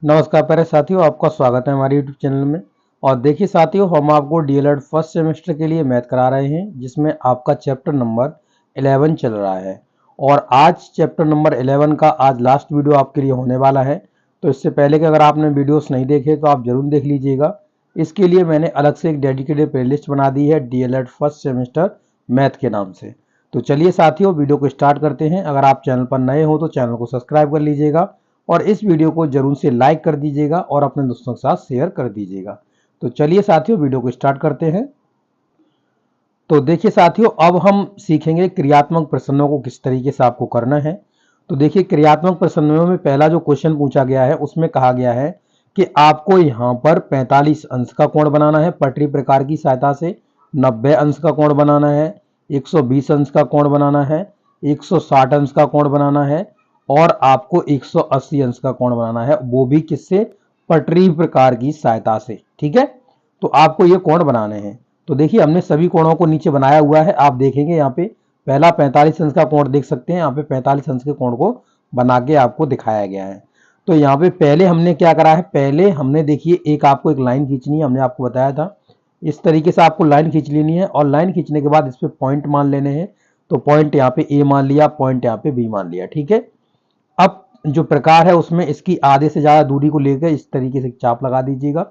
नमस्कार प्यारे साथियों, आपका स्वागत है हमारे YouTube चैनल में। और देखिए साथियों, हम आपको डीएलएड फर्स्ट सेमेस्टर के लिए मैथ करा रहे हैं, जिसमें आपका चैप्टर नंबर 11 चल रहा है। और आज चैप्टर नंबर 11 का आज लास्ट वीडियो आपके लिए होने वाला है। तो इससे पहले कि अगर आपने वीडियोस नहीं देखे तो आप जरूर देख लीजिएगा। इसके लिए मैंने अलग से एक डेडिकेटेड प्लेलिस्ट बना दी है, डीएलएड फर्स्ट सेमेस्टर मैथ के नाम से। तो चलिए साथियों, वीडियो को स्टार्ट करते हैं। अगर आप चैनल पर नए हो तो चैनल को सब्सक्राइब कर लीजिएगा और इस वीडियो को जरूर से लाइक कर दीजिएगा और अपने दोस्तों के साथ शेयर कर दीजिएगा। तो चलिए साथियों, वीडियो को स्टार्ट करते हैं। तो देखिए साथियों, अब हम सीखेंगे क्रियात्मक प्रश्नों को किस तरीके से आपको करना है। तो देखिए, क्रियात्मक प्रश्नों में पहला जो क्वेश्चन पूछा गया है उसमें कहा गया है कि आपको यहाँ पर 45 अंश का कोण बनाना है पटरी प्रकार की सहायता से, 90 अंश का कोण बनाना है, 120 अंश का कोण बनाना है, 160 अंश का कोण बनाना है और आपको 180 अंश का कोण बनाना है, वो भी किससे? पटरी प्रकार की सहायता से। ठीक है, तो आपको ये कोण बनाने हैं। तो देखिए, हमने सभी कोणों को नीचे बनाया हुआ है। आप देखेंगे यहाँ पे पहला 45 अंश का कोण देख सकते हैं। यहाँ पे 45 अंश के कोण को बना के आपको दिखाया गया है। तो यहाँ पे पहले हमने क्या करा है, पहले हमने देखिए एक आपको एक लाइन खींचनी है, हमने आपको बताया था इस तरीके से आपको लाइन खींच लेनी है और लाइन खींचने के बाद इस पे पॉइंट मान लेने हैं। तो पॉइंट यहाँ पे ए मान लिया, पॉइंट यहाँ पे बी मान लिया। ठीक है, अब जो प्रकार है उसमें इसकी आधे से ज्यादा दूरी को लेकर इस तरीके से चाप लगा दीजिएगा।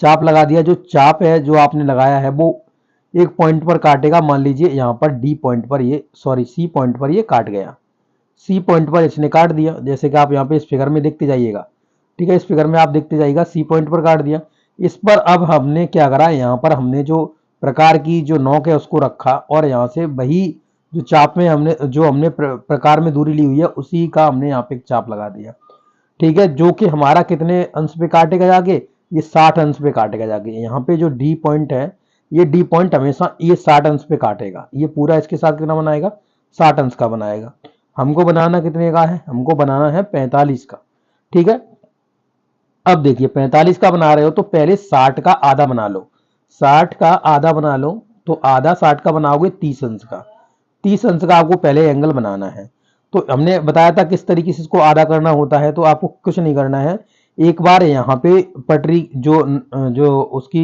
चाप लगा दिया। जो चाप है जो आपने लगाया है वो एक पॉइंट पर काटेगा। मान लीजिए यहाँ पर डी पॉइंट पर ये सी पॉइंट पर ये काट गया। सी पॉइंट पर इसने काट दिया, जैसे कि आप यहाँ पे इस फिगर में देखते जाइएगा। ठीक है, इस फिगर में आप देखते जाइएगा, सी पॉइंट पर काट दिया। इस पर अब हमने क्या करा, यहाँ पर हमने जो प्रकार की जो नोक है उसको रखा और यहाँ से वही जो चाप में हमने प्रकार में दूरी ली हुई है उसी का हमने यहाँ पे एक चाप लगा दिया। ठीक है, जो कि हमारा कितने अंश पे काटेगा जाके? ये 60 अंश पे काटेगा जाके। यहाँ पे जो डी पॉइंट है, ये डी पॉइंट हमेशा ये 60 अंश पे काटेगा। ये पूरा इसके साथ कितना बनाएगा? 60 अंश का बनाएगा। हमको बनाना कितने का है? हमको बनाना है 45 का। ठीक है, अब देखिए 45 का बना रहे हो तो पहले 60 का आधा बना लो। 60 का आधा बना लो तो आधा 60 का बनाओगे 30 अंश का। 30 अंश का आपको पहले एंगल बनाना है। तो हमने बताया था किस तरीके से इसको आधा करना होता है। तो आपको कुछ नहीं करना है, एक बार यहाँ पे पटरी जो जो उसकी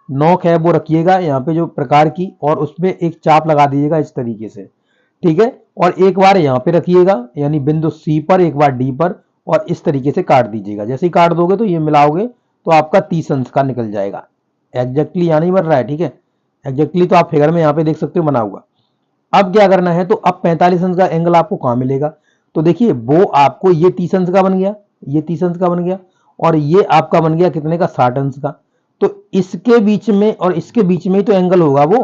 नोक है वो रखिएगा यहाँ पे जो प्रकार की, और उसमें एक चाप लगा दीजिएगा इस तरीके से। ठीक है, और एक बार यहाँ पे रखिएगा यानी बिंदु सी पर, एक बार डी पर, और इस तरीके से काट दीजिएगा। जैसे ही काट दोगे तो ये मिलाओगे तो आपका 30 अंश का निकल जाएगा। एग्जैक्टली यहाँ नहीं बन रहा है। ठीक है, एग्जैक्टली तो आप फिगर में यहाँ पे देख सकते हो बना हुआ। अब क्या करना है, तो अब 45 अंश का एंगल आपको कहाँ मिलेगा? तो देखिए वो आपको ये 30 अंश का बन गया, ये 30 अंश का बन गया, और ये आपका बन गया कितने का? 60 अंश का। तो इसके बीच में और इसके बीच में ही तो एंगल होगा वो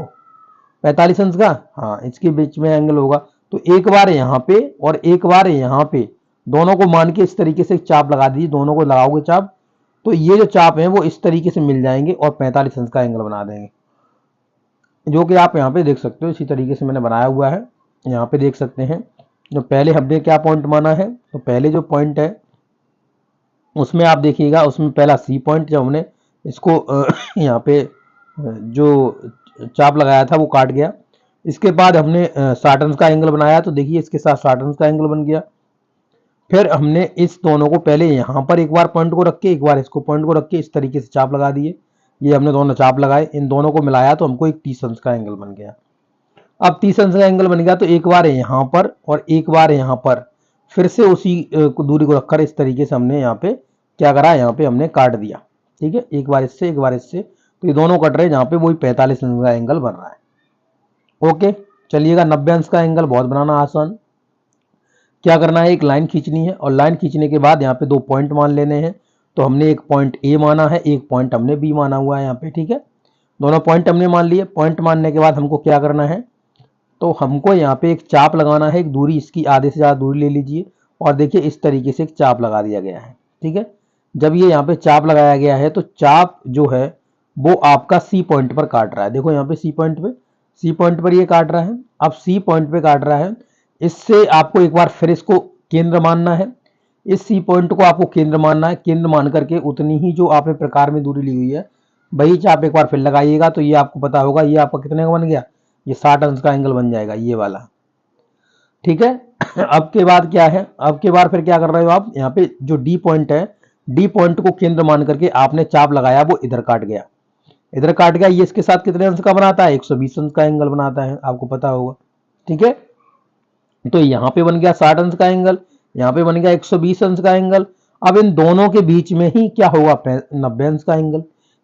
45 अंश का। हाँ, इसके बीच में एंगल होगा। तो एक बार यहाँ पे और एक बार यहाँ पे, दोनों को मान के इस तरीके से चाप लगा दीजिए। दोनों को लगाओगे चाप तो ये जो चाप है वो इस तरीके से मिल जाएंगे और 45 अंश का एंगल बना देंगे, जो कि आप यहाँ पे देख सकते हो। इसी तरीके से मैंने बनाया हुआ है, यहाँ पे देख सकते हैं। जो पहले हमने क्या पॉइंट माना है, तो पहले जो पॉइंट है उसमें आप देखिएगा, उसमें पहला सी पॉइंट जब हमने इसको यहाँ पे जो चाप लगाया था वो काट गया। इसके बाद हमने 60 अंश का एंगल बनाया, तो देखिए इसके साथ 60 अंश का एंगल बन गया। फिर हमने इस दोनों को पहले यहाँ पर एक बार पॉइंट को रख के, एक बार इसको पॉइंट को रख के इस तरीके से चाप लगा दिए। ये हमने दोनों चाप लगाए, इन दोनों को मिलाया तो हमको एक 30 अंश का एंगल बन गया। अब 30 अंश का एंगल बन गया तो एक बार यहाँ पर और एक बार यहाँ पर फिर से उसी दूरी को रखकर इस तरीके से हमने यहाँ पे क्या करा, यहाँ पे हमने काट दिया। ठीक है, एक बार इससे एक बार इससे, तो ये दोनों कट रहे हैं, जहाँ पे वही 45 अंश का एंगल बन रहा है। ओके, चलिएगा 90 अंश का एंगल बहुत बनाना आसान। क्या करना है, एक लाइन खींचनी है और लाइन खींचने के बाद यहाँ पे दो पॉइंट मान लेने हैं। तो हमने एक पॉइंट ए माना है, एक पॉइंट हमने बी माना हुआ है यहाँ पे। ठीक है, दोनों पॉइंट हमने मान लिए। पॉइंट मानने के बाद हमको क्या करना है, तो हमको यहाँ पे एक चाप लगाना है। एक दूरी इसकी आधे से ज़्यादा दूरी ले लीजिए और देखिए इस तरीके से एक चाप लगा दिया गया है। ठीक है, जब ये यहाँ पे चाप लगाया गया है तो चाप जो है वो आपका सी पॉइंट पर काट रहा है। देखो यहाँ पे सी पॉइंट पर ये काट रहा है। अब सी पॉइंट पे काट रहा है, इससे आपको एक बार फिर इसको केंद्र मानना है। इस सी पॉइंट को आपको केंद्र मानना है। केंद्र मान करके उतनी ही जो आपने प्रकार में दूरी ली हुई है वही चाप एक बार फिर लगाइएगा। तो ये आपको पता होगा ये आपका कितने का बन गया, ये 60 अंश का एंगल बन जाएगा, ये वाला। ठीक है अब के बाद क्या है, अब के बाद फिर क्या कर रहे हो आप, यहाँ पे जो डी पॉइंट है, डी पॉइंट को केंद्र मान करके आपने चाप लगाया, वो इधर काट गया, इधर काट गया। ये इसके साथ कितने अंश का बनाता है? 120 अंश का एंगल बनाता है, आपको पता होगा। ठीक है, तो यहाँ पे बन गया 60 अंश का एंगल, यहाँ पे बन गया 120 अंश का एंगल। अब इन दोनों के बीच में ही क्या होगा? 90 अंश का एंगल।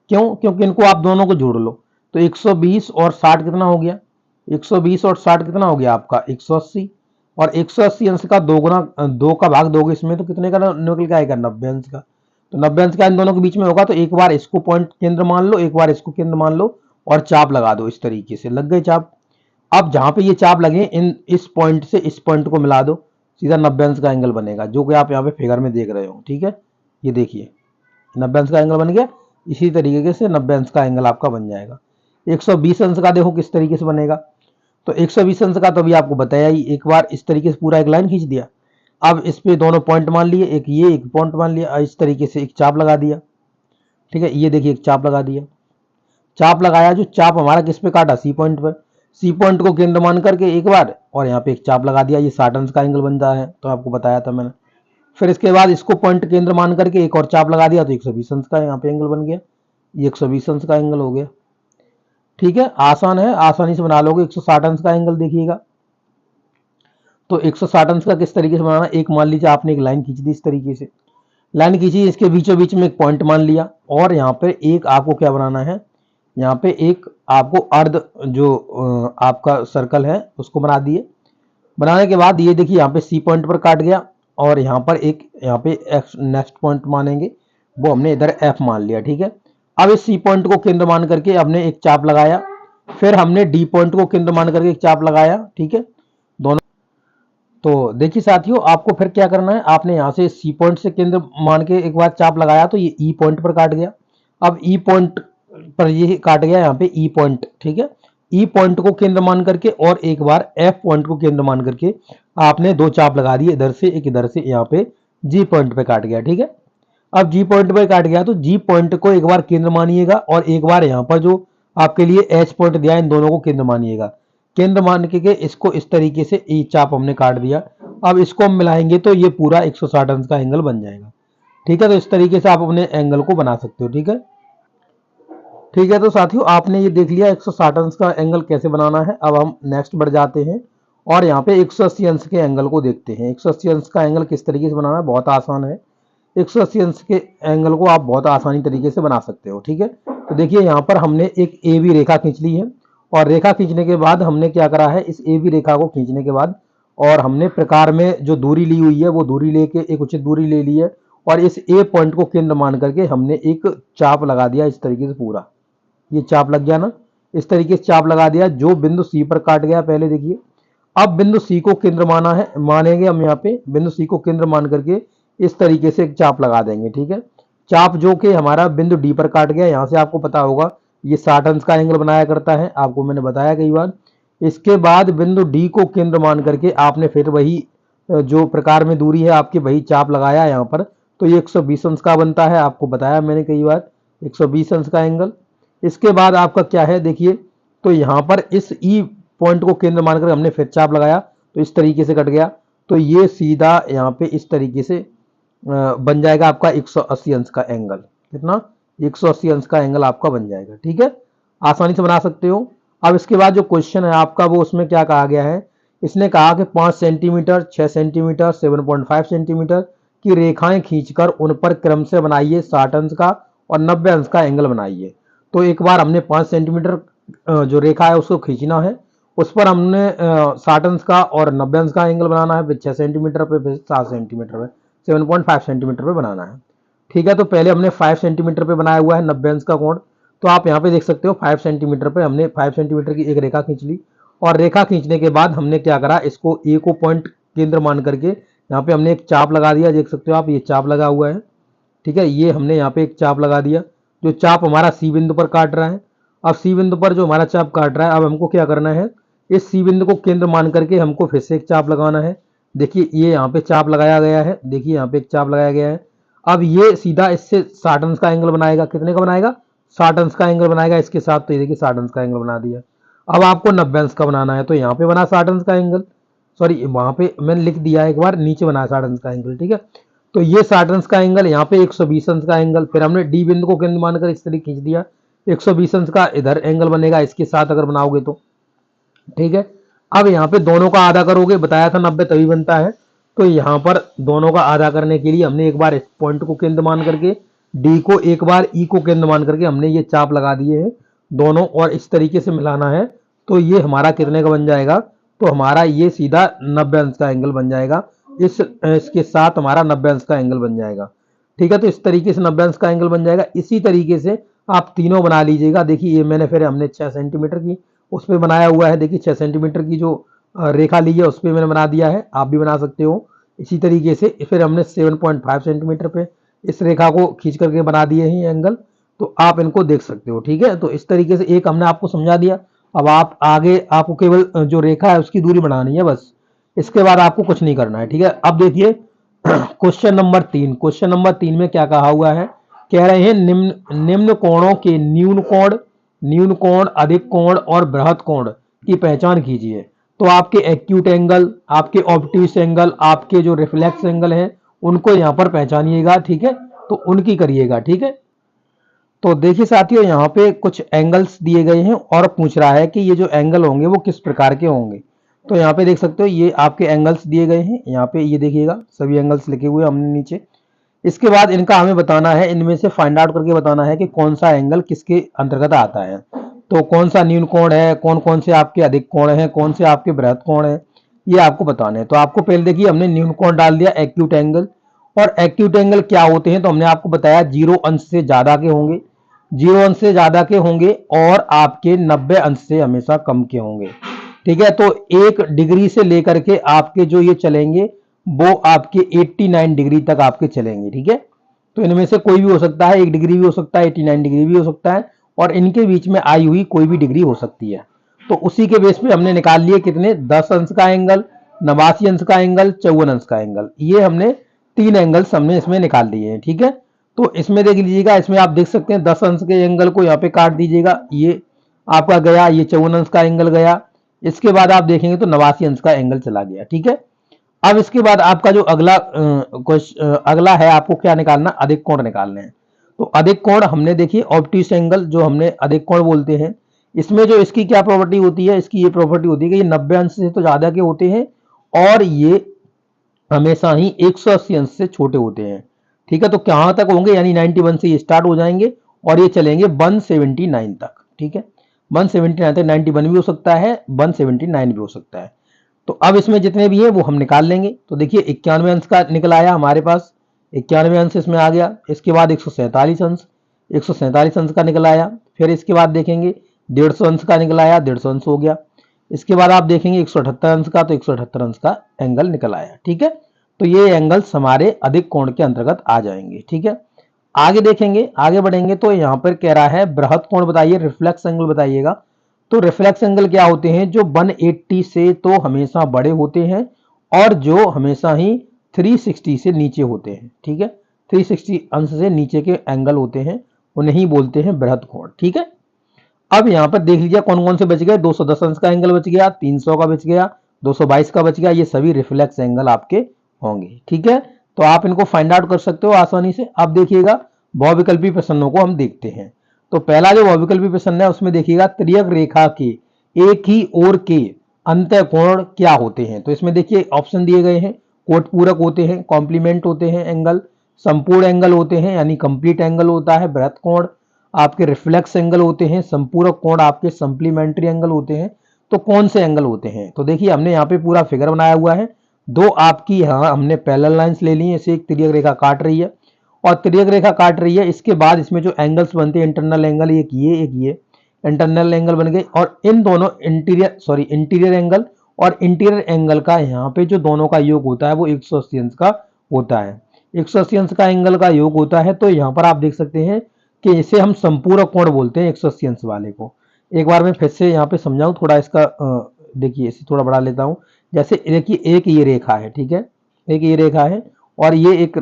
क्यों? क्योंकि इनको आप दोनों को जोड़ लो तो 120 और 60 कितना हो गया? 120 और 60 कितना हो गया आपका? 180। और 180 अंश का 2 गुना 2 का भाग दोगे इसमें तो कितने का निकल के आएगा? 90 अंश का। तो 90 अंश का इन दोनों के बीच में होगा, तो एक बार इसको पॉइंट केंद्र मान लो, एक बार इसको केंद्र मान लो और चाप लगा दो। इस तरीके से लग गए चाप। अब जहां पे ये चाप लगे इस पॉइंट से इस पॉइंट को मिला दो, सीधा 90 अंश का एंगल बनेगा, जो कि आप यहाँ पे फिगर में देख रहे हो। ठीक है, ये देखिए 90 अंश का एंगल बन गया। इसी तरीके से 90 अंश का एंगल आपका बन जाएगा। 120 अंश का देखो किस तरीके से बनेगा। तो 120 अंश का तो अभी आपको बताया ही, एक बार इस तरीके से पूरा एक लाइन खींच दिया। अब इस पे दोनों पॉइंट मान लिए, एक ये एक पॉइंट मान लिया, इस तरीके से एक चाप लगा दिया। ठीक है, ये देखिए एक चाप लगा दिया। चाप लगाया, जो चाप हमारा किस पे काटा? सी पॉइंट पर। सी पॉइंट को केंद्र मान करके एक बार, और यहाँ पे एक चाप लगा दिया। ये 60 अंश का एंगल बन रहा है, तो आपको बताया था मैंने। फिर इसके बाद इसको पॉइंट केंद्र मान करके एक और चाप लगा दिया, तो 120 अंश का यहाँ पे एंगल बन गया। ये 120 अंश का एंगल हो गया। ठीक है, आसान है, आसानी से बना लोगे। 160 अंश का एंगल देखिएगा, तो 160 अंश का किस तरीके से बनाना? एक मान लीजिए आपने एक लाइन खींच दी, इस तरीके से लाइन खींची, इसके बीचों बीच में एक पॉइंट मान लिया, और यहाँ पे एक आपको क्या बनाना है? यहाँ पे एक आपको अर्ध जो आपका सर्कल है उसको बना दिए। बनाने के बाद ये देखिए यहाँ पे सी पॉइंट पर काट गया, और यहाँ पर एक यहाँ पे नेक्स्ट पॉइंट मानेंगे, वो हमने इधर एफ मान लिया। ठीक है, अब इस सी पॉइंट को केंद्र मान करके हमने एक चाप लगाया, फिर हमने डी पॉइंट को केंद्र मान करके एक चाप लगाया। ठीक है, दोनों। तो देखिए साथियों, आपको फिर क्या करना है? आपने यहाँ से सी पॉइंट से केंद्र मान के एक बार चाप लगाया, तो ये ई पॉइंट पर काट गया। अब ई पॉइंट पर ये काट गया यहाँ पे ई पॉइंट। ठीक है, ई पॉइंट को केंद्र मान करके और एक बार एफ पॉइंट को केंद्र मान करके आपने दो चाप लगा दिए, इधर से एक इधर से, यहाँ पे जी पॉइंट पे काट गया। ठीक है, अब जी पॉइंट पे काट गया, तो जी पॉइंट को एक बार केंद्र मानिएगा, और एक बार यहाँ पर जो आपके लिए एच पॉइंट दिया है, इन दोनों को केंद्र मानिएगा। केंद्र मान के इसको इस तरीके से ई चाप हमने काट दिया। अब इसको हम मिलाएंगे तो ये पूरा 160 अंश का एंगल बन जाएगा। ठीक है, तो इस तरीके से आप अपने एंगल को बना सकते हो। ठीक है, ठीक है, तो साथियों आपने ये देख लिया 160 अंश का एंगल कैसे बनाना है। अब हम नेक्स्ट बढ़ जाते हैं और यहाँ पे 180 अंश के एंगल को देखते हैं। 180 अंश का एंगल किस तरीके से बनाना है? बहुत आसान है। 180 अंश के एंगल को आप बहुत आसानी तरीके से बना सकते हो। ठीक है, तो देखिए यहाँ पर हमने एक ए बी रेखा खींच ली है, और रेखा खींचने के बाद हमने क्या करा है? इस ए बी रेखा को खींचने के बाद और हमने प्रकार में जो दूरी ली हुई है वो दूरी लेके एक उचित दूरी ले ली है, और इस ए पॉइंट को केंद्र मान करके हमने एक चाप लगा दिया इस तरीके से। पूरा ये चाप लग गया ना, इस तरीके से चाप लगा दिया, जो बिंदु सी पर काट गया। पहले देखिए, अब बिंदु सी को केंद्र माना है, मानेंगे हम यहाँ पे बिंदु सी को केंद्र मान करके इस तरीके से एक चाप लगा देंगे। ठीक है, चाप जो कि हमारा बिंदु डी पर काट गया, यहाँ से आपको पता होगा ये 60 अंश का एंगल बनाया करता है, आपको मैंने बताया कई बार। इसके बाद बिंदु डी को केंद्र मान करके आपने फिर वही जो प्रकार में दूरी है आपकी, वही चाप लगाया यहाँ पर, तो ये 120 अंश का बनता है, आपको बताया मैंने कई बार, 120 अंश का एंगल। इसके बाद आपका क्या है? देखिए, तो यहाँ पर इस ई पॉइंट को केंद्र मानकर हमने फिर चाप लगाया, तो इस तरीके से कट गया, तो ये सीधा यहाँ पे इस तरीके से बन जाएगा आपका 180 अंश का एंगल। कितना? 180 अंश का एंगल आपका बन जाएगा। ठीक है, आसानी से बना सकते हो। अब इसके बाद जो क्वेश्चन है आपका, वो उसमें क्या कहा गया है? इसने कहा कि 5 सेंटीमीटर, 6 सेंटीमीटर, 7.5 सेंटीमीटर की रेखाएं खींचकर उन पर क्रम से बनाइए 60 अंश का और 90 अंश का एंगल बनाइए। तो एक बार हमने 5 सेंटीमीटर जो रेखा है उसको खींचना है, उस पर हमने 60 अंश का और 90 अंश का एंगल बनाना है, फिर 6 सेंटीमीटर पे, फिर 7 सेंटीमीटर पे, 7.5 सेंटीमीटर पे बनाना है। ठीक है, तो पहले हमने 5 सेंटीमीटर पे बनाया हुआ है 90 अंश का कोण, तो आप यहाँ पे देख सकते हो 5 सेंटीमीटर पे हमने 5 सेंटीमीटर की एक रेखा खींच ली, और रेखा खींचने के बाद हमने क्या करा? इसको ए को पॉइंट केंद्र मान करके यहाँ पे हमने एक चाप लगा दिया। देख सकते हो आप, ये चाप लगा हुआ है। ठीक है, ये हमने यहाँ पे एक चाप लगा दिया, जो चाप हमारा सी बिंदु पर काट रहा है। अब सी बिंदु पर जो हमारा चाप काट रहा है, अब हमको क्या करना है? इस सी बिंदु को केंद्र मान करके हमको फिर से एक चाप लगाना है। देखिए, ये यहाँ पे चाप लगाया गया है, देखिए यहाँ पे एक चाप लगाया गया है। अब ये सीधा इससे 60 अंश का एंगल बनाएगा। कितने का बनाएगा? 60 अंश का एंगल बनाएगा इसके साथ। तो ये देखिए 60 अंश का एंगल बना दिया। अब आपको 90 अंश का बनाना है, तो यहाँ पे बना 60 अंश का एंगल, सॉरी वहां पे मैंने लिख दिया एक बार, नीचे बना 60 अंश का एंगल। ठीक है, तो ये 60 अंश का एंगल, यहाँ पे 120 अंश का एंगल, फिर हमने डी बिंदु को केंद्र मानकर इस तरीके खींच दिया, 120 अंश का इधर एंगल बनेगा इसके साथ अगर बनाओगे तो, ठीक है। अब यहाँ पे दोनों का आधा करोगे, बताया था 90 तभी बनता है, तो यहाँ पर दोनों का आधा करने के लिए हमने एक बार इस पॉइंट को केंद्र मान करके, डी को एक बार ई को केंद्र मान करके हमने ये चाप लगा दिए हैं दोनों, और इस तरीके से मिलाना है। तो ये हमारा कितने का बन जाएगा, तो हमारा ये सीधा 90 अंश का एंगल बन जाएगा, इसके साथ हमारा 90 अंश का एंगल बन जाएगा, ठीक है। तो इस तरीके से 90 अंश का एंगल बन जाएगा। इसी तरीके से आप तीनों बना लीजिएगा। देखिए ये मैंने फिर हमने 6 सेंटीमीटर की उस पर बनाया हुआ है, देखिए 6 सेंटीमीटर की जो रेखा ली है उस पर मैंने बना दिया है, आप भी बना सकते हो इसी तरीके से। फिर हमने 7.5 सेंटीमीटर पे इस रेखा को खींच करके बना दिए हैं एंगल, तो आप इनको देख सकते हो, ठीक है। तो इस तरीके से एक हमने आपको समझा दिया। अब आप आगे आपको केवल जो रेखा है उसकी दूरी बढ़ानी है बस, इसके बाद आपको कुछ नहीं करना है, ठीक है। अब देखिए क्वेश्चन नंबर 3, क्वेश्चन नंबर 3 में क्या कहा हुआ है, कह रहे हैं निम्न कोणों के न्यून कोण, अधिक कोण और बृहत कोण की पहचान कीजिए। तो आपके एक्यूट एंगल, आपके ऑब्ट्यूस एंगल, आपके जो रिफ्लेक्स एंगल हैं उनको यहाँ पर पहचानिएगा, ठीक है। तो उनकी करिएगा, ठीक है। तो देखिए साथियों यहाँ पे कुछ एंगल्स दिए गए हैं और पूछ रहा है कि ये जो एंगल होंगे वो किस प्रकार के होंगे। तो यहाँ पे देख सकते हो ये आपके एंगल्स दिए गए हैं, यहाँ पे ये देखिएगा सभी एंगल्स लिखे हुए हमने नीचे। इसके बाद इनका हमें बताना है, इनमें से फाइंड आउट करके बताना है कि कौन सा एंगल किसके अंतर्गत आता है। तो कौन सा न्यून कोण है, कौन कौन से आपके अधिक कोण है, कौन से आपके बृहत कोण है, ये आपको बताने हैं। तो आपको पहले देखिए हमने न्यून कोण डाल दिया, एक्यूट एंगल। और एक्यूट एंगल क्या होते हैं, तो हमने आपको बताया 0 अंश से ज्यादा के होंगे, 0 अंश से ज्यादा के होंगे और आपके 90 अंश से हमेशा कम के होंगे, ठीक है। तो 1 डिग्री से लेकर के आपके जो ये चलेंगे वो आपके 89 डिग्री तक आपके चलेंगे, ठीक है। तो इनमें से कोई भी हो सकता है, 1 डिग्री भी हो सकता है, 89 डिग्री भी हो सकता है, और इनके बीच में आई हुई कोई भी डिग्री हो सकती है। तो उसी के बेस पे हमने निकाल लिए कितने, 10 अंश का एंगल, 89 अंश का एंगल, 54 अंश का एंगल, ये हमने 3 एंगल्स हमने इसमें निकाल दिए हैं, ठीक है। तो इसमें देख लीजिएगा, इसमें आप देख सकते हैं 10 अंश के एंगल को यहाँ पे काट दीजिएगा, ये आपका गया, ये 54 अंश का एंगल गया। इसके बाद आप देखेंगे तो 89 अंश का एंगल चला गया, ठीक है। अब इसके बाद आपका जो अगला है, आपको क्या निकालना, अधिक कोण निकालने हैं। तो अधिक कोण हमने देखिए ऑब्ट्यूस एंगल जो हमने अधिक कोण बोलते हैं, इसमें जो इसकी क्या प्रॉपर्टी होती है, इसकी ये प्रॉपर्टी होती है कि ये 90 अंश से तो ज्यादा के होते हैं और ये हमेशा ही 180 अंश से छोटे होते हैं, ठीक है। तो कहां तक होंगे, यानी 91 से ये स्टार्ट हो जाएंगे और ये चलेंगे 179 तक, ठीक है। 179 तक, 91 भी हो सकता है, 179 भी हो सकता है। तो अब इसमें जितने भी है वो हम निकाल लेंगे। तो देखिए 91 अंश का निकल आया हमारे पास, 91 अंश इसमें आ गया। इसके बाद 147 अंश, 147 अंश का निकल आया। फिर इसके बाद देखेंगे 150 अंश का निकल आया, 150 अंश हो गया। इसके बाद आप देखेंगे 178 अंश का, तो 178 अंश का एंगल निकल आया, ठीक है। तो ये एंगल्स हमारे अधिक कोण के अंतर्गत आ जाएंगे, ठीक है। आगे देखेंगे, आगे बढ़ेंगे तो यहाँ पर कह रहा है बृहत कोण बताइए, रिफ्लेक्स एंगल बताइएगा। तो रिफ्लेक्स एंगल क्या होते हैं, जो 180 से तो हमेशा बड़े होते हैं और जो हमेशा ही 360 से नीचे होते हैं, ठीक है। 360 अंश से नीचे के एंगल होते हैं, उन्हें ही बोलते हैं बृहत कोण, ठीक है। अब यहाँ पर देख लीजिए कौन कौन से बच गए, 210 अंश का एंगल बच गया, 300 का बच गया, 222 का बच गया, ये सभी रिफ्लेक्स एंगल आपके होंगे, ठीक है। तो आप इनको फाइंड आउट कर सकते हो आसानी से। अब देखिएगा बहुविकल्पी प्रश्नों को हम देखते हैं। तो पहला जो बहुविकल्पी प्रश्न है उसमें देखिएगा त्रियक रेखा के एक ही ओर के अंतः कोण क्या होते हैं। तो इसमें देखिए ऑप्शन दिए गए हैं, कोट पूरक होते हैं, कॉम्प्लीमेंट होते हैं एंगल, संपूर्ण एंगल होते हैं यानी कंप्लीट एंगल होता है बृहत कोण, आपके रिफ्लेक्स एंगल होते हैं, संपूरक कोण आपके सप्लीमेंट्री एंगल होते हैं। तो कौन से एंगल होते हैं, तो देखिए हमने यहाँ पे पूरा फिगर बनाया हुआ है। दो आपकी यहाँ हमने पैरेलल लाइंस ले ली है, इसे एक तिर्यक रेखा काट रही है और तिर्यक रेखा काट रही है। इसके बाद इसमें जो एंगल्स बनते हैं इंटरनल एंगल, एक ये इंटरनल एंगल बन गए और इन दोनों इंटीरियर एंगल और इंटीरियर एंगल का यहाँ पे जो दोनों का योग होता है वो 180 अंश का होता है, 180 अंश का एंगल का योग होता है। तो यहाँ पर आप देख सकते हैं कि इसे हम संपूरक कोण बोलते हैं 180 अंश वाले को। एक बार मैं फिर से यहाँ पे समझाऊं थोड़ा इसका, देखिए इसे थोड़ा बढ़ा लेता हूँ। जैसे देखिए एक ये रेखा है, ठीक है, एक ये रेखा है और ये एक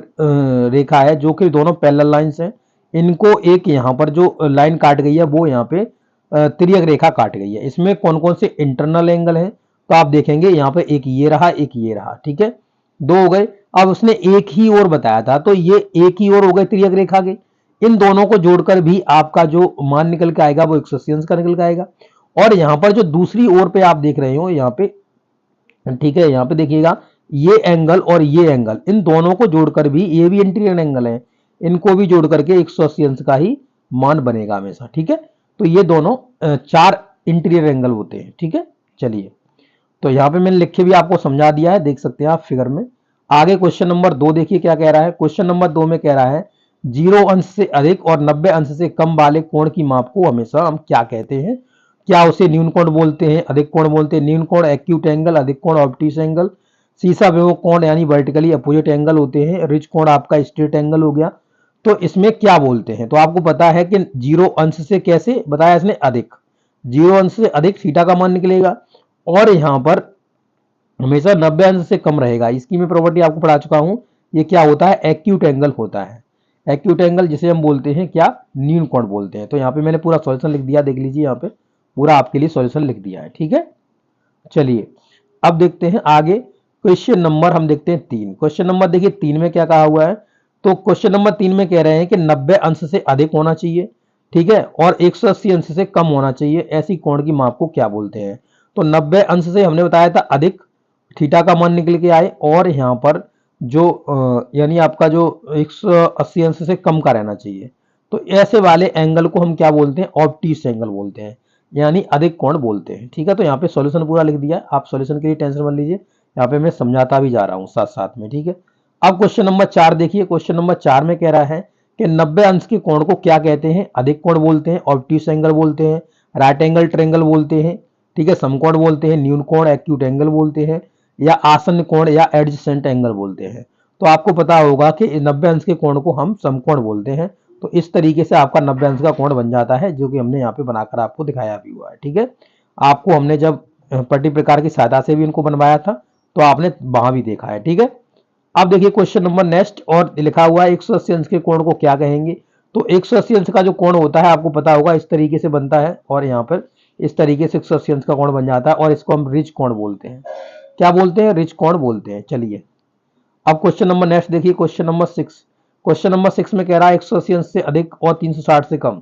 रेखा है जो कि दोनों पैरेलल लाइंस हैं। इनको एक यहाँ पर जो लाइन काट गई है वो यहाँ पे तिर्यक रेखा काट गई है। इसमें कौन कौन से इंटरनल एंगल हैं, तो आप देखेंगे यहाँ पे एक ये रहा, एक ये रहा, ठीक है। दो हो गए। अब उसने एक ही ओर बताया था, तो ये एक ही ओर हो गए तिर्यक रेखा के। इन दोनों को जोड़कर भी आपका जो मान निकल के आएगा वो 180 अंश का निकल के आएगा। और यहाँ पर जो दूसरी ओर पे आप देख रहे हो यहाँ पे, ठीक है, यहाँ पे देखिएगा ये एंगल और ये एंगल, इन दोनों को जोड़कर भी, ये भी इंटीरियर एंगल है, इनको भी जोड़ करके 180 अंश का ही मान बनेगा हमेशा। ठीक है, तो ये दोनों चार इंटीरियर एंगल होते हैं। ठीक है, चलिए, तो यहाँ पे मैंने लिख के भी आपको समझा दिया है, देख सकते हैं आप फिगर में। आगे क्वेश्चन नंबर 2 देखिए क्या कह रहा है। क्वेश्चन नंबर 2 में कह रहा है 0 अंश से अधिक और 90 अंश से कम वाले कोण की माप को हमेशा हम क्या कहते हैं? क्या उसे न्यून कोण बोलते हैं, अधिक कोण बोलते हैं? न्यून कोण एक्यूट एंगल, अधिक कोण ऑब्ट्यूस एंगल, सीसा विभव कोण यानी वर्टिकली अपोजिट एंगल होते हैं, रिज कोण आपका स्ट्रेट एंगल हो गया। तो इसमें क्या बोलते हैं? तो आपको पता है कि 0 अंश से कैसे बताया इसने? अधिक। 0 अंश से अधिक थीटा का मान निकलेगा, और यहाँ पर हमेशा 90 अंश से कम रहेगा। इसकी मैं प्रॉपर्टी आपको पढ़ा चुका हूं। ये क्या होता है? एक्यूट एंगल होता है। एक्यूट एंगल जिसे हम बोलते हैं क्या? न्यून कोण बोलते हैं। तो यहाँ पे मैंने पूरा सॉल्यूशन लिख दिया, देख लीजिए यहाँ पे पूरा आपके लिए सॉल्यूशन लिख दिया है। ठीक है, चलिए अब देखते हैं आगे। क्वेश्चन नंबर हम देखते हैं 3। क्वेश्चन नंबर देखिए 3 में क्या कहा हुआ है। तो क्वेश्चन नंबर 3 में कह रहे हैं कि 90 अंश से अधिक होना चाहिए, ठीक है, और 180 अंश से कम होना चाहिए, ऐसी कोण की माप को क्या बोलते हैं? तो 90 अंश से हमने बताया था अधिक, थीटा का मान निकल के आए, और यहाँ पर जो यानी आपका जो 180 अंश से कम का रहना चाहिए। तो ऐसे वाले एंगल को हम क्या बोलते हैं? ऑब्ट्यूस एंगल बोलते हैं, यानी अधिक कोण बोलते हैं। ठीक है, तो यहाँ पे सॉल्यूशन पूरा लिख दिया, आप सॉल्यूशन के लिए टेंशन मत लीजिए, यहाँ पे मैं समझाता भी जा रहा हूँ साथ साथ में। ठीक है, अब क्वेश्चन नंबर 4 देखिए। क्वेश्चन नंबर 4 में कह रहा है कि 90 अंश के कोण को क्या कहते हैं? अधिक कोण बोलते हैं, ऑब्ट्यूस एंगल बोलते हैं, राइट एंगल ट्रायंगल बोलते हैं, ठीक है, समकोण बोलते हैं, न्यून कोण एक्यूट एंगल बोलते हैं, या आसन्न कोण या एडजेसेंट एंगल बोलते हैं। तो आपको पता होगा कि 90 अंश के कोण को हम समकोण बोलते हैं। तो इस तरीके से आपका 90 अंश का कोण बन जाता है, जो कि हमने यहाँ पे बनाकर आपको दिखाया भी हुआ है। ठीक है, आपको हमने जब पट्टी प्रकार की सहायता से भी इनको बनवाया था, तो आपने वहां भी देखा है। ठीक है, अब देखिए क्वेश्चन नंबर नेक्स्ट, और लिखा हुआ है 180 अंश के कोण को क्या कहेंगे? तो 180 अंश का जो कोण होता है आपको पता होगा इस तरीके से बनता है, और यहाँ पर इस तरीके से 180 अंश का कोण बन जाता है, और इसको हम रिज कोण बोलते हैं। क्या बोलते हैं? रिज कोण बोलते हैं। चलिए अब क्वेश्चन नंबर नेक्स्ट देखिए, क्वेश्चन नंबर 6। क्वेश्चन नंबर 6 में कह रहा है 180 अंश से अधिक और 360 से कम,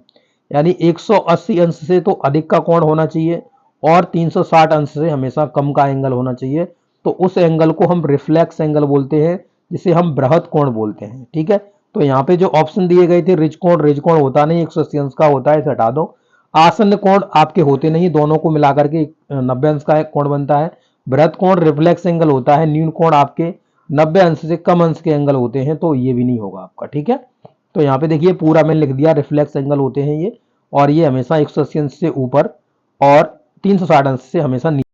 यानी 180 अंश से तो अधिक का कोण होना चाहिए, और 360 अंश से हमेशा कम का एंगल होना चाहिए। तो उस एंगल को हम रिफ्लेक्स एंगल बोलते हैं, जिसे हम बृहत कोण बोलते हैं। ठीक है, तो यहाँ पे जो ऑप्शन दिए गए थे, रिज कोण होता नहीं, 180 अंश का होता है, इसे हटा दो। आसन्न कोण आपके होते नहीं, दोनों को मिलाकर के 90 अंश का कोण बनता है। बृहत कोण रिफ्लेक्स एंगल होता है, न्यून कोण आपके 90 अंश से कम अंश के एंगल होते हैं, तो ये भी नहीं होगा आपका। ठीक है, तो यहाँ पे देखिए पूरा मैंने लिख दिया, रिफ्लेक्स एंगल होते हैं ये, और ये हमेशा 180 अंश से ऊपर और 360 अंश से हमेशा नीचे।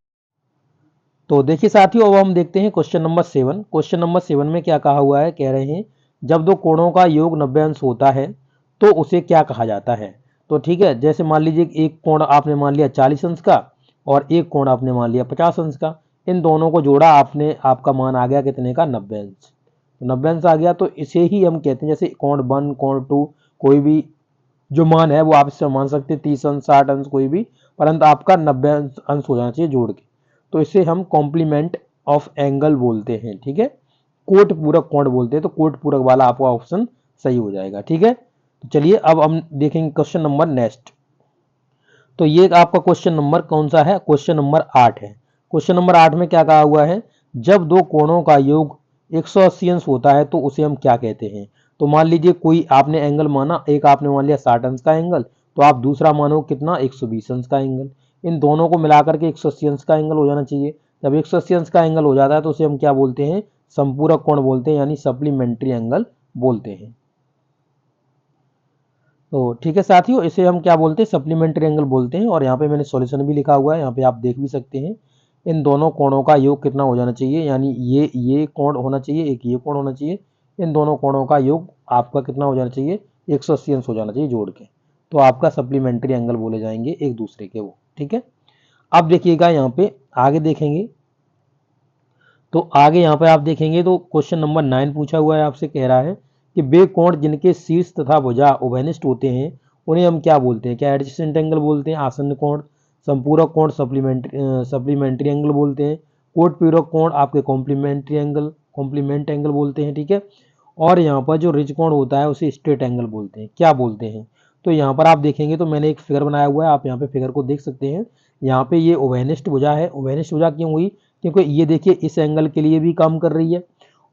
तो देखिए साथियों, अब हम देखते हैं क्वेश्चन नंबर 7। क्वेश्चन नंबर 7 में क्या कहा हुआ है? कह रहे हैं जब दो कोणों का योग 90 अंश होता है तो उसे क्या कहा जाता है? तो ठीक है, जैसे मान लीजिए एक कोण आपने मान लिया 40 अंश का, और एक कोण आपने मान लिया 50 अंश का, इन दोनों को जोड़ा आपने, आपका मान आ गया कितने का? 90 अंश। तो 90 अंश आ गया, तो इसे ही हम कहते हैं, जैसे कोण 1 कोण 2, कोई भी जो मान है वो आप इससे मान सकते हैं 30 अंश 60 अंश कोई भी, परंतु आपका 90 अंश हो जाना चाहिए जोड़ के। तो इसे हम कॉम्प्लीमेंट ऑफ एंगल बोलते हैं। ठीक है, कोट पूरक कोण बोलते हैं, तो कोट पूरक वाला आपका ऑप्शन सही हो जाएगा। ठीक है, तो चलिए अब हम देखेंगे क्वेश्चन नंबर नेक्स्ट। तो ये आपका क्वेश्चन नंबर कौन सा है? क्वेश्चन नंबर 8 है। क्वेश्चन नंबर 8 में क्या कहा हुआ है? जब दो कोणों का योग 180 अंश होता है तो उसे हम क्या कहते हैं? तो मान लीजिए कोई आपने एंगल माना, एक आपने मान लिया 60 अंश का एंगल, तो आप दूसरा मानो कितना? 120 अंश का एंगल। इन दोनों को मिलाकर के 180 अंश का एंगल हो जाना चाहिए। जब 180 अंश का एंगल हो जाता है तो उसे हम क्या बोलते हैं? संपूरक कोण बोलते हैं, यानी सप्लीमेंट्री एंगल बोलते हैं। तो ठीक है साथियों, इसे हम क्या बोलते हैं? सप्लीमेंट्री एंगल बोलते हैं। और यहाँ पे मैंने सॉल्यूशन भी लिखा हुआ है, यहाँ पे आप देख भी सकते हैं। इन दोनों कोणों का योग कितना हो जाना चाहिए? यानी ये कोण होना चाहिए, एक ये कोण होना चाहिए, इन दोनों कोणों का योग आपका कितना हो जाना चाहिए? 180 अंश हो जाना चाहिए जोड़ के। तो आपका सप्लीमेंट्री एंगल बोले जाएंगे एक दूसरे के वो। ठीक है, अब देखिएगा यहाँ पे आगे देखेंगे, तो आगे यहाँ पे आप देखेंगे तो क्वेश्चन नंबर 9 पूछा हुआ है आपसे, कह रहा है कि वे कोण जिनके शीर्ष तथा भुजा उभयनिष्ठ होते हैं उन्हें हम क्या बोलते हैं? क्या एडजेसेंट एंगल बोलते हैं, आसन्न कोण, संपूरक कोण सप्लीमेंट्री एंगल बोलते हैं, कोट पूरक कोण आपके कॉम्प्लीमेंट्री एंगल, कॉम्प्लीमेंट एंगल बोलते हैं, ठीक है। और यहाँ पर जो रिज कोण होता है उसे स्ट्रेट एंगल बोलते हैं। क्या बोलते हैं? तो यहाँ पर आप देखेंगे तो मैंने एक फिगर बनाया हुआ है, आप यहाँ पे फिगर को देख सकते हैं। यहाँ पे ये ओवेनिस्ट भुजा है। ओवेनिस्ट भुजा क्यों हुई? क्योंकि ये देखिए इस एंगल के लिए भी काम कर रही है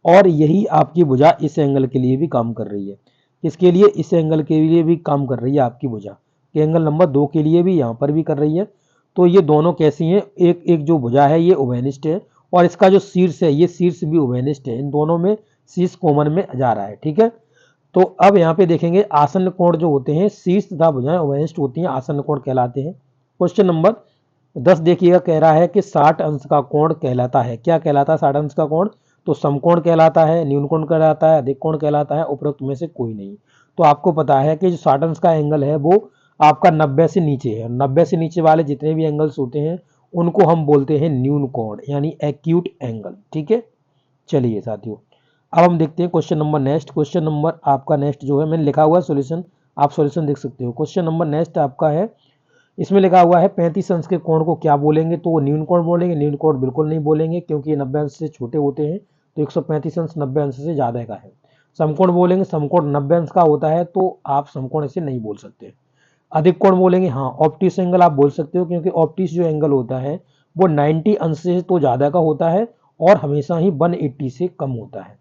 और यही आपकी भुजा इस एंगल के लिए भी काम कर रही है। इसके लिए इस एंगल के लिए भी काम कर रही है आपकी भुजा, एंगल नंबर 2 के लिए भी यहाँ पर भी कर रही है। तो ये दोनों कैसी हैं? एक एक जो भुजा है ये ओवेनिस्ट है और इसका जो शीर्ष है ये शीर्ष भी ओवेनिस्ट है। इन दोनों में शीर्ष कॉमन में जा रहा है, ठीक है। तो अब यहाँ पे देखेंगे आसन्न कोण जो होते हैं, शीर्ष तथा भुजाएं ओवेनिस्ट होती हैं, आसन्न कोण कहलाते हैं। क्वेश्चन नंबर 10 देखिएगा, कह रहा है कि 60 अंश का कोण कहलाता है। क्या कहलाता है 60 अंश का कोण? तो समकोण कहलाता है, न्यून कोण कहलाता है, अधिक कोण कहलाता है, उपरोक्त में से कोई नहीं। तो आपको पता है कि जो 60 अंश का एंगल है वो आपका 90 से नीचे है। 90 से नीचे वाले जितने भी एंगल्स होते हैं उनको हम बोलते हैं न्यून कोण यानी एक्यूट एंगल, ठीक है। चलिए साथियों, अब हम देखते हैं question number next. Question number आपका नेक्स्ट जो है मैंने लिखा हुआ है सॉल्यूशन, आप सॉल्यूशन देख सकते हो। क्वेश्चन नंबर नेक्स्ट आपका है, इसमें लिखा हुआ है 35 अंश के कोण को क्या बोलेंगे? तो वो न्यून कोण बोलेंगे। न्यून कोण बिल्कुल नहीं बोलेंगे क्योंकि ये 90 अंश से छोटे होते हैं, तो 135 अंश 90 अंश से ज़्यादा का है। समकोण बोलेंगे, समकोण 90 अंश का होता है तो आप समकोण ऐसे नहीं बोल सकते। अधिक कोण बोलेंगे, हाँ ऑप्टिस एंगल आप बोल सकते हो क्योंकि ऑप्टिस जो एंगल होता है वो 90 अंश से तो ज़्यादा का होता है और हमेशा ही 180 से कम होता है,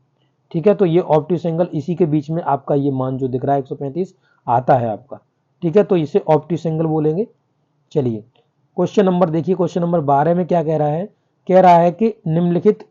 ठीक है। तो ये ऑप्टिस एंगल इसी के बीच में आपका ये मान जो दिख रहा है 135 आता है आपका, ठीक है। तो इसे ऑप्टिस एंगल बोलेंगे। चलिए क्वेश्चन नंबर देखिए, क्वेश्चन नंबर 12 में क्या कह रहा है? कह रहा है कि निम्नलिखित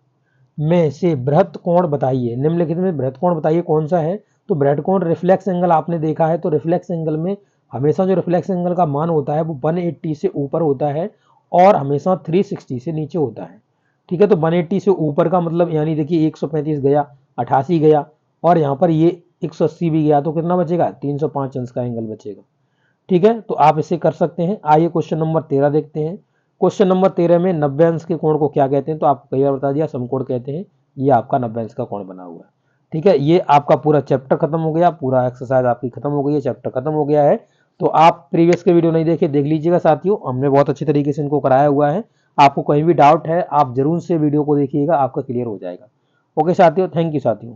में से बृहत कोण बताइए। निम्नलिखित में बृहत कोण बताइए कौन सा है? तो बृहत कोण रिफ्लेक्स एंगल आपने देखा है, तो रिफ्लेक्स एंगल में हमेशा जो रिफ्लेक्स एंगल का मान होता है वो 180 से ऊपर होता है और हमेशा 360 से नीचे होता है, ठीक है। तो 180 से ऊपर का मतलब यानी देखिए 135 गया, 88 गया और यहाँ पर ये 180 भी गया, तो कितना बचेगा? 305 अंश का एंगल बचेगा, ठीक है। तो आप इसे कर सकते हैं। आइए क्वेश्चन नंबर 13 देखते हैं। क्वेश्चन नंबर 13 में 90 अंश के कोण को क्या कहते हैं? तो आपको कई बार बता दिया, समकोण कहते हैं। ये आपका 90 अंश का कोण बना हुआ है, ठीक है। ये आपका पूरा चैप्टर खत्म हो गया, पूरा एक्सरसाइज आपकी खत्म हो गई है, चैप्टर खत्म हो गया है। तो आप प्रीवियस के वीडियो नहीं देखे, देख लीजिएगा साथियों, हमने बहुत अच्छी तरीके से इनको कराया हुआ है। आपको कहीं भी डाउट है आप जरूर से वीडियो को देखिएगा, आपका क्लियर हो जाएगा। ओके साथियों, थैंक यू साथियों।